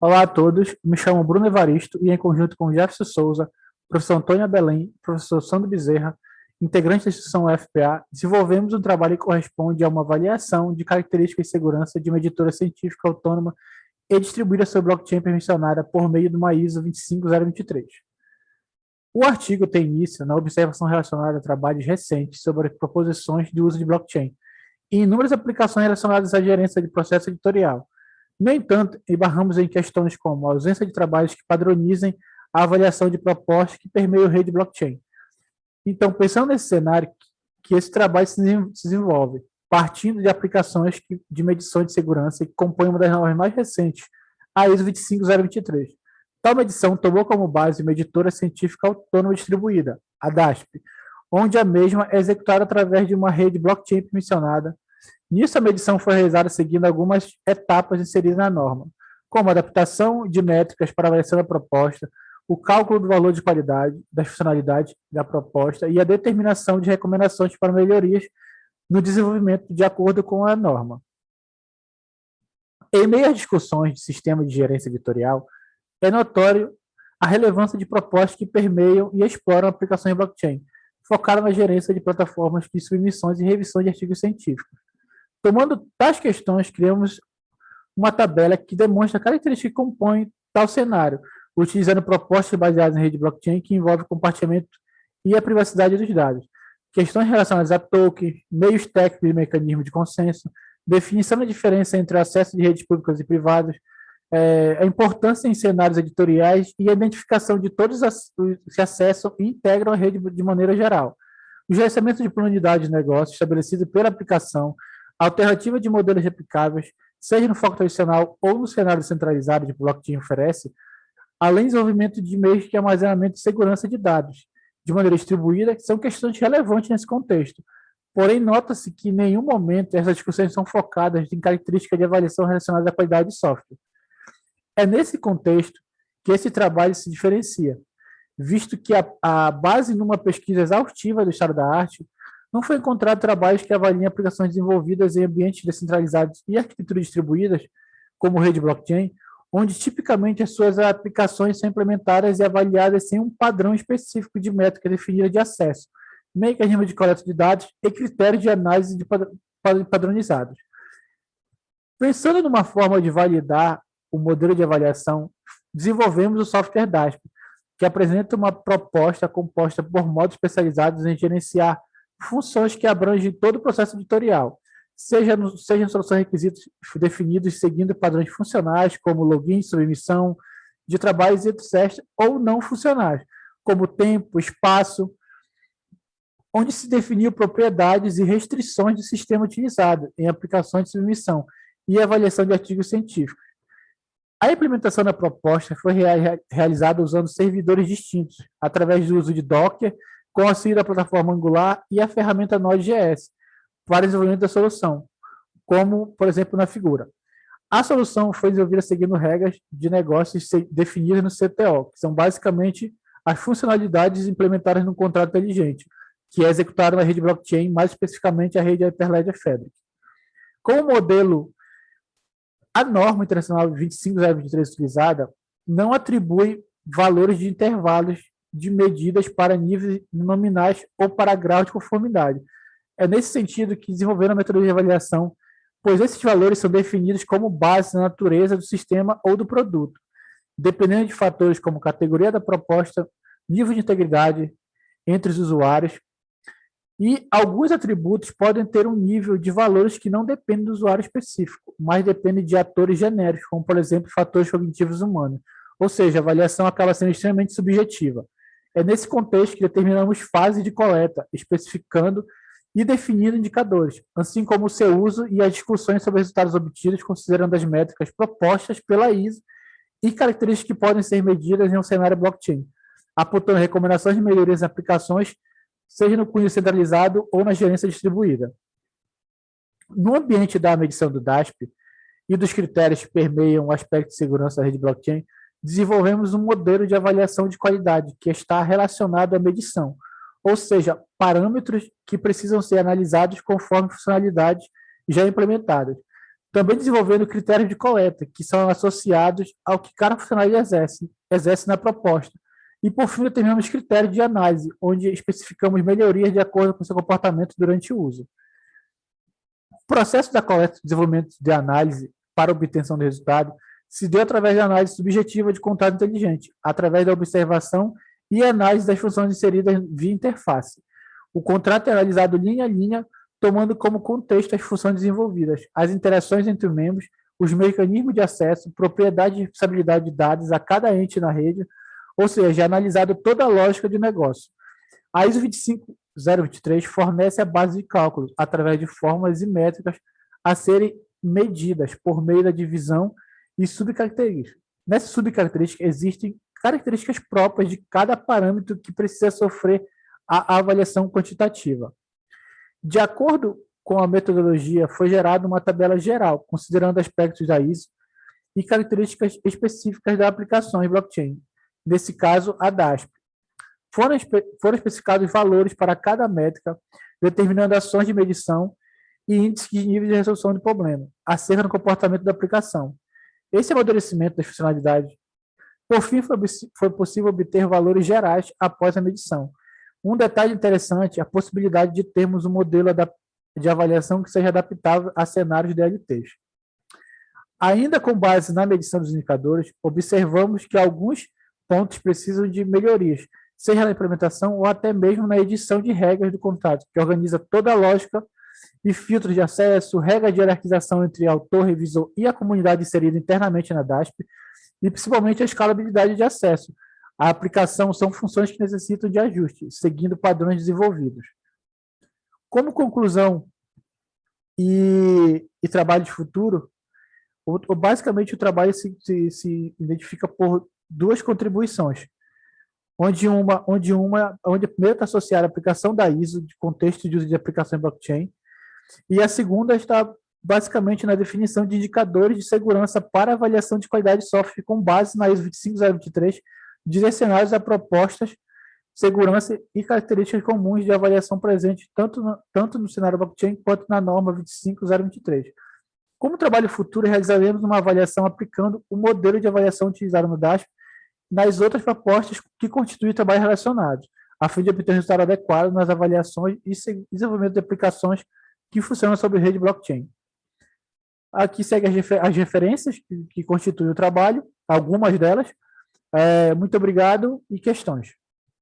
Olá a todos, me chamo Bruno Evaristo e, em conjunto com Jefferson Souza, professor Antônio Belém, professor Sandro Bezerra, integrante da instituição UFPA, desenvolvemos um trabalho que corresponde a uma avaliação de características de segurança de uma editora científica autônoma e distribuída sobre blockchain permissionada por meio de uma ISO 25023. O artigo tem início na observação relacionada a trabalhos recentes sobre proposições de uso de blockchain e inúmeras aplicações relacionadas à gerência de processo editorial. No entanto, esbarramos em questões como a ausência de trabalhos que padronizem a avaliação de propostas que permeiam a rede blockchain. Então, pensando nesse cenário, que esse trabalho se desenvolve, partindo de aplicações de medição de segurança que compõem uma das normas mais recentes, a ISO 25023. Tal medição tomou como base uma editora científica autônoma distribuída, a DASP, onde a mesma é executada através de uma rede blockchain permissionada. Nisso, a medição foi realizada seguindo algumas etapas inseridas na norma, como a adaptação de métricas para a avaliação da proposta, o cálculo do valor de qualidade, das funcionalidades da proposta e a determinação de recomendações para melhorias no desenvolvimento de acordo com a norma. Em meio às discussões de sistema de gerência editorial, é notório a relevância de propostas que permeiam e exploram aplicações blockchain, focadas na gerência de plataformas de submissões e revisões de artigos científicos. Tomando tais questões, criamos uma tabela que demonstra a característica que compõe tal cenário, utilizando propostas baseadas em rede blockchain que envolvem o compartilhamento e a privacidade dos dados, questões relacionadas a token, meios técnicos e mecanismos de consenso, definição da diferença entre o acesso de redes públicas e privadas, a importância em cenários editoriais e a identificação de todos os que acessam e integram a rede de maneira geral. O gerenciamento de plano de dados de negócio estabelecido pela aplicação, alternativa de modelos replicáveis, seja no foco tradicional ou no cenário centralizado que o blockchain oferece, além do desenvolvimento de meios de armazenamento e segurança de dados, de maneira distribuída, que são questões relevantes nesse contexto. Porém, nota-se que em nenhum momento essas discussões são focadas em características de avaliação relacionadas à qualidade de software. É nesse contexto que esse trabalho se diferencia, visto que a base numa pesquisa exaustiva do estado da arte não foi encontrado trabalhos que avaliem aplicações desenvolvidas em ambientes descentralizados e arquiteturas distribuídas, como rede blockchain, onde tipicamente as suas aplicações são implementadas e avaliadas sem um padrão específico de métrica definida de acesso, mecanismo de coleta de dados e critérios de análise padronizados. Pensando numa forma de validar o modelo de avaliação, desenvolvemos o software DASP, que apresenta uma proposta composta por modos especializados em gerenciar funções que abrangem todo o processo editorial, seja em solução de requisitos definidos seguindo padrões funcionais, como login, submissão de trabalhos, etc., ou não funcionais, como tempo, espaço, onde se definiu propriedades e restrições do sistema utilizado em aplicações de submissão e avaliação de artigos científicos. A implementação da proposta foi realizada usando servidores distintos, através do uso de Docker, com auxílio da plataforma Angular e a ferramenta Node.js, para desenvolvimento da solução, como, por exemplo, na figura. A solução foi desenvolvida seguindo regras de negócios definidas no CTO, que são basicamente as funcionalidades implementadas no contrato inteligente, que é executado na rede blockchain, mais especificamente a rede Hyperledger Fabric. Como modelo, a norma internacional 25023 utilizada não atribui valores de intervalos de medidas para níveis nominais ou para grau de conformidade. É nesse sentido que desenvolveram a metodologia de avaliação, pois esses valores são definidos como base na natureza do sistema ou do produto, dependendo de fatores como categoria da proposta, nível de integridade entre os usuários, e alguns atributos podem ter um nível de valores que não dependem do usuário específico, mas dependem de atores genéricos, como, por exemplo, fatores cognitivos humanos. Ou seja, a avaliação acaba sendo extremamente subjetiva. É nesse contexto que determinamos fases de coleta, especificando e definindo indicadores, assim como o seu uso e as discussões sobre resultados obtidos, considerando as métricas propostas pela ISO e características que podem ser medidas em um cenário blockchain, apontando recomendações de melhorias em aplicações, seja no cunho centralizado ou na gerência distribuída. No ambiente da medição do DASP e dos critérios que permeiam o aspecto de segurança da rede blockchain, desenvolvemos um modelo de avaliação de qualidade que está relacionado à medição, ou seja, parâmetros que precisam ser analisados conforme funcionalidades já implementadas. Também desenvolvendo critérios de coleta, que são associados ao que cada funcionário exerce na proposta. E, por fim, determinamos critérios de análise, onde especificamos melhorias de acordo com seu comportamento durante o uso. O processo da coleta e desenvolvimento de análise para obtenção do resultado se deu através da análise subjetiva de contrato inteligente, através da observação e análise das funções inseridas via interface. O contrato é analisado linha a linha, tomando como contexto as funções desenvolvidas, as interações entre os membros, os mecanismos de acesso, propriedade e responsabilidade de dados a cada ente na rede, ou seja, é analisado toda a lógica de negócio. A ISO 25023 fornece a base de cálculo, através de fórmulas e métricas a serem medidas por meio da divisão e subcaracterísticas. Nessas subcaracterísticas existem características próprias de cada parâmetro que precisa sofrer a avaliação quantitativa. De acordo com a metodologia, foi gerada uma tabela geral, considerando aspectos da ISO e características específicas das aplicações blockchain, nesse caso, a DASP. Foram especificados valores para cada métrica, determinando ações de medição e índices de nível de resolução de problema, acerca do comportamento da aplicação. Esse amadurecimento das funcionalidades, por fim, foi possível obter valores gerais após a medição. Um detalhe interessante é a possibilidade de termos um modelo de avaliação que seja adaptável a cenários DLTs. Ainda com base na medição dos indicadores, observamos que alguns pontos precisam de melhorias, seja na implementação ou até mesmo na edição de regras do contrato, que organiza toda a lógica e filtros de acesso, regra de hierarquização entre autor, revisor e a comunidade inserida internamente na DASP, e principalmente a escalabilidade de acesso. A aplicação são funções que necessitam de ajuste, seguindo padrões desenvolvidos. Como conclusão e trabalho de futuro, basicamente o trabalho se identifica por duas contribuições, onde a primeira está associada à aplicação da ISO, de contexto de uso de aplicação em blockchain, e a segunda está basicamente na definição de indicadores de segurança para avaliação de qualidade de software com base na ISO 25023, direcionados a propostas, segurança e características comuns de avaliação presentes tanto no cenário blockchain quanto na norma 25023. Como trabalho futuro, realizaremos uma avaliação aplicando o modelo de avaliação utilizado no DASP nas outras propostas que constituem trabalhos relacionados, a fim de obter resultado adequado nas avaliações e desenvolvimento de aplicações que funcionam sobre rede blockchain. Aqui segue as referências que constituem o trabalho, algumas delas. Muito obrigado e questões.